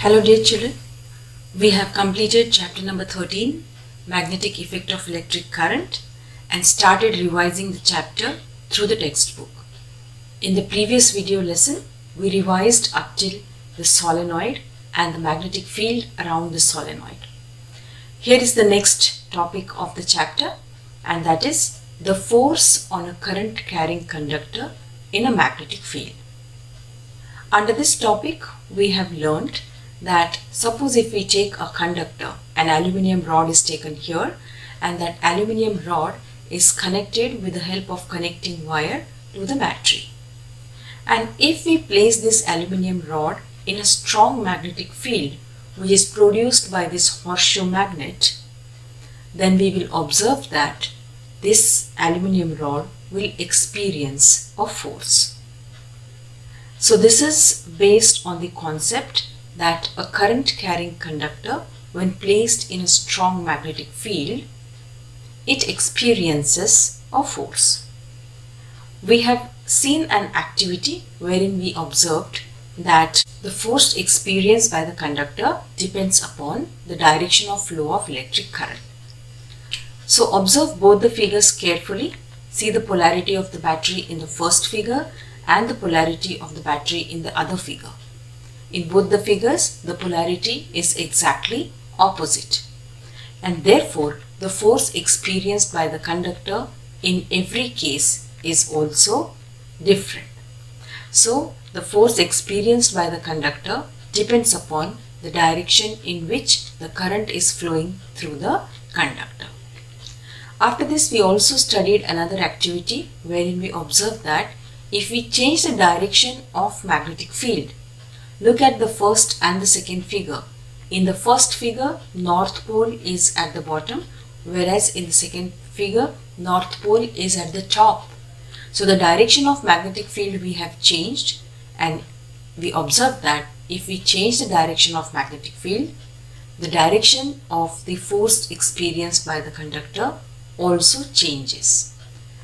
Hello dear children, we have completed chapter number 13, Magnetic Effect of Electric Current, and started revising the chapter through the textbook. In the previous video lesson, we revised up till the solenoid and the magnetic field around the solenoid. Here is the next topic of the chapter, and that is the force on a current carrying conductor in a magnetic field. Under this topic, we have learnt that suppose if we take a conductor, an aluminium rod is taken here, and that aluminium rod is connected with the help of connecting wire to the battery. And if we place this aluminium rod in a strong magnetic field which is produced by this horseshoe magnet, then we will observe that this aluminium rod will experience a force. So this is based on the concept that a current carrying conductor, when placed in a strong magnetic field, it experiences a force. We have seen an activity wherein we observed that the force experienced by the conductor depends upon the direction of flow of electric current. So observe both the figures carefully. See the polarity of the battery in the first figure and the polarity of the battery in the other figure. In both the figures, the polarity is exactly opposite, and therefore the force experienced by the conductor in every case is also different. So the force experienced by the conductor depends upon the direction in which the current is flowing through the conductor. After this, we also studied another activity wherein we observed that if we change the direction of magnetic field, look at the first and the second figure. In the first figure, North Pole is at the bottom, whereas in the second figure, North Pole is at the top. So the direction of magnetic field we have changed, and we observe that if we change the direction of magnetic field, the direction of the force experienced by the conductor also changes.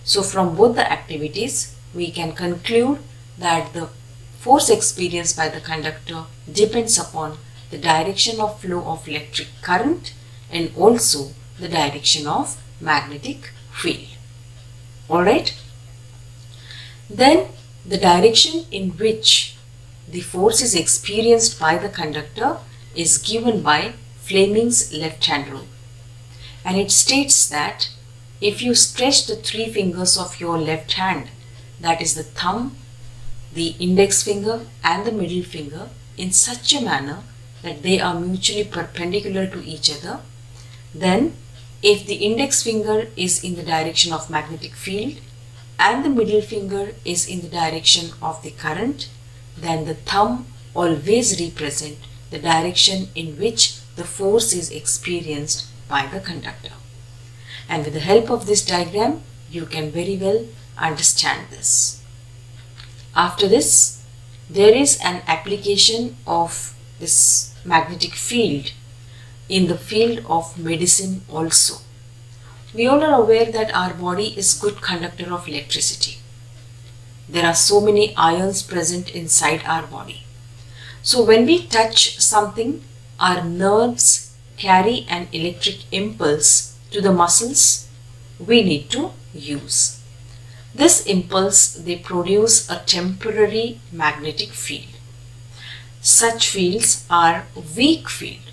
So from both the activities, we can conclude that the force experienced by the conductor depends upon the direction of flow of electric current and also the direction of magnetic field. Alright. Then the direction in which the force is experienced by the conductor is given by Fleming's left-hand rule. And it states that if you stretch the three fingers of your left hand, that is the thumb, the index finger and the middle finger, in such a manner that they are mutually perpendicular to each other, then if the index finger is in the direction of magnetic field and the middle finger is in the direction of the current, then the thumb always represents the direction in which the force is experienced by the conductor. And with the help of this diagram, you can very well understand this. After this, there is an application of this magnetic field in the field of medicine also. We all are aware that our body is good conductor of electricity. There are so many ions present inside our body. So when we touch something, our nerves carry an electric impulse to the muscles we need to use. This impulse, they produce a temporary magnetic field. Such fields are weak field.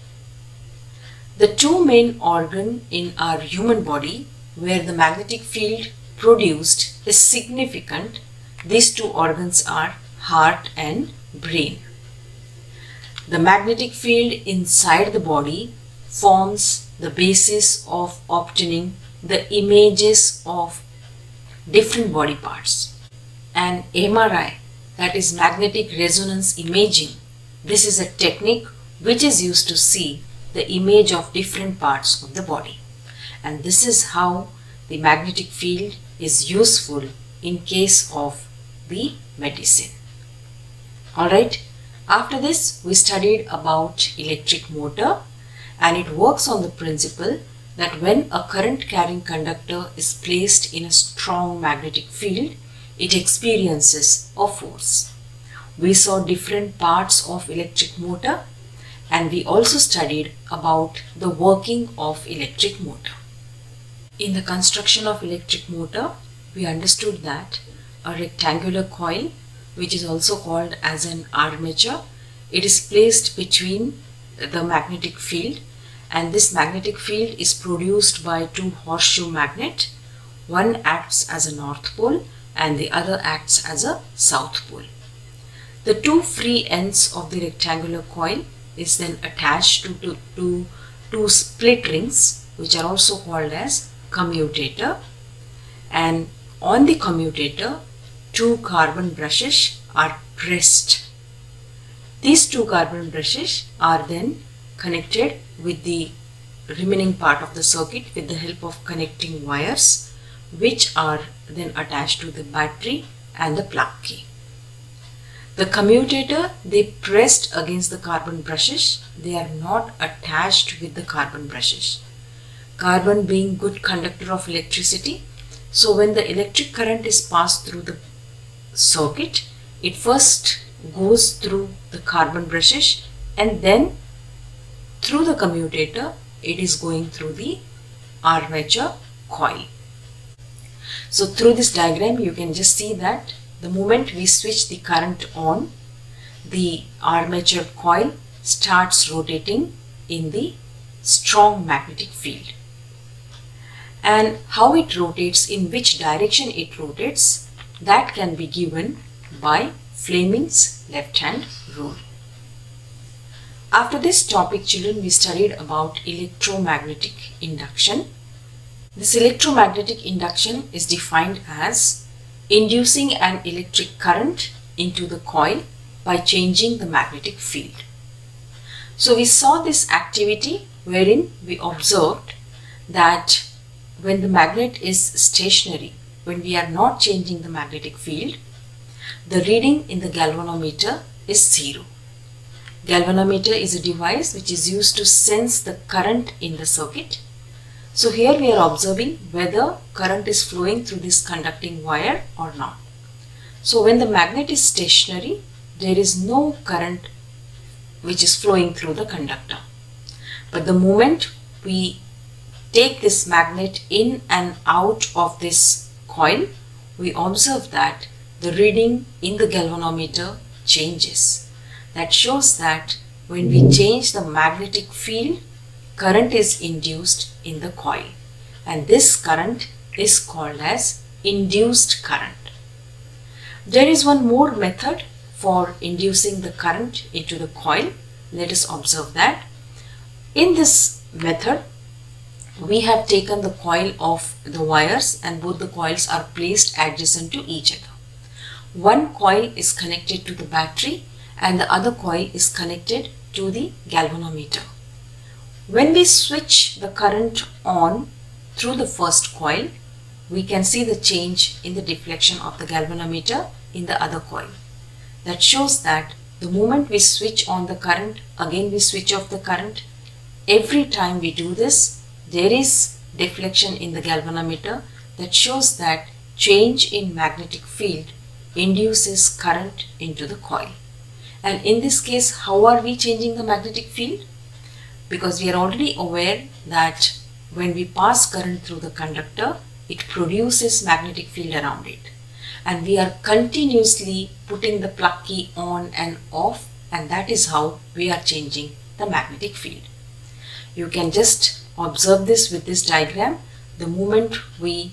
The two main organs in our human body where the magnetic field produced is significant. These two organs are heart and brain. The magnetic field inside the body forms the basis of obtaining the images of different body parts. And MRI, that is magnetic resonance imaging, this is a technique which is used to see the image of different parts of the body. And this is how the magnetic field is useful in case of the medicine. Alright, after this we studied about electric motor, and it works on the principle that when a current carrying conductor is placed in a strong magnetic field, it experiences a force. We saw different parts of electric motor, and we also studied about the working of electric motor. In the construction of electric motor, we understood that a rectangular coil, which is also called as an armature, it is placed between the magnetic field, and this magnetic field is produced by two horseshoe magnets. One acts as a north pole and the other acts as a south pole. The two free ends of the rectangular coil is then attached to two split rings, which are also called as commutator, and on the commutator two carbon brushes are pressed. These two carbon brushes are then connected with the remaining part of the circuit with the help of connecting wires, which are then attached to the battery and the plug key. The commutator, they pressed against the carbon brushes, they are not attached with the carbon brushes. Carbon being good conductor of electricity, so when the electric current is passed through the circuit, it first goes through the carbon brushes and then through the commutator it is going through the armature coil. So through this diagram you can just see that the moment we switch the current on, the armature coil starts rotating in the strong magnetic field. And how it rotates, in which direction it rotates, that can be given by Fleming's left-hand rule. After this topic, children, we studied about electromagnetic induction. This electromagnetic induction is defined as inducing an electric current into the coil by changing the magnetic field. So we saw this activity wherein we observed that when the magnet is stationary, when we are not changing the magnetic field, the reading in the galvanometer is 0. Galvanometer is a device which is used to sense the current in the circuit. So here we are observing whether current is flowing through this conducting wire or not. So when the magnet is stationary, there is no current which is flowing through the conductor. But the moment we take this magnet in and out of this coil, we observe that the reading in the galvanometer changes. That shows that when we change the magnetic field, current is induced in the coil, and this current is called as induced current. There is one more method for inducing the current into the coil. Let us observe that. In this method, we have taken the coil of the wires and both the coils are placed adjacent to each other. One coil is connected to the battery and the other coil is connected to the galvanometer. When we switch the current on through the first coil, we can see the change in the deflection of the galvanometer in the other coil. That shows that the moment we switch on the current, again we switch off the current. Every time we do this, there is deflection in the galvanometer. That shows that change in magnetic field induces current into the coil. And in this case, how are we changing the magnetic field? Because we are already aware that when we pass current through the conductor, it produces magnetic field around it. And we are continuously putting the plug key on and off, and that is how we are changing the magnetic field. You can just observe this with this diagram. The moment we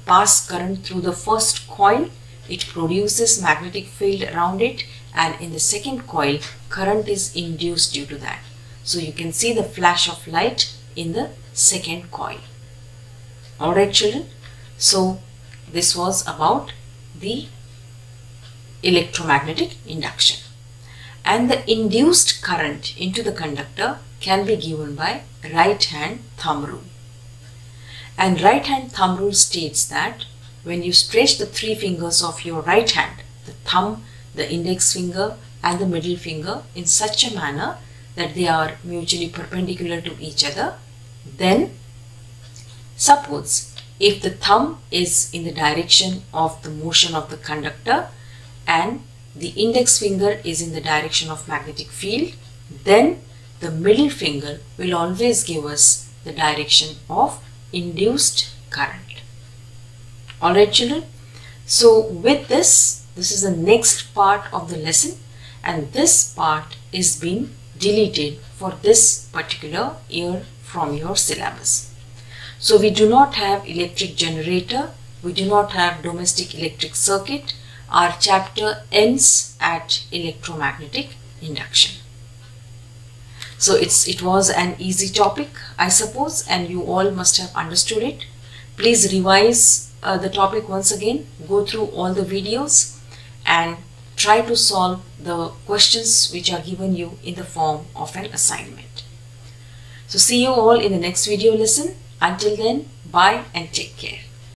pass current through the first coil, it produces magnetic field around it, and in the second coil, current is induced due to that. So you can see the flash of light in the second coil. Alright children, so this was about the electromagnetic induction. And the induced current into the conductor can be given by right hand thumb rule. And right hand thumb rule states that when you stretch the three fingers of your right hand, the thumb, the index finger and the middle finger in such a manner that they are mutually perpendicular to each other, then suppose if the thumb is in the direction of the motion of the conductor and the index finger is in the direction of magnetic field, then the middle finger will always give us the direction of induced current. Alright children, so with this is the next part of the lesson, and this part is being deleted for this particular year from your syllabus. So we do not have electric generator, we do not have domestic electric circuit. Our chapter ends at electromagnetic induction. So it was an easy topic, I suppose, and you all must have understood it. Please revise the topic once again, go through all the videos and try to solve the questions which are given you in the form of an assignment. So see you all in the next video lesson. Until then, bye and take care.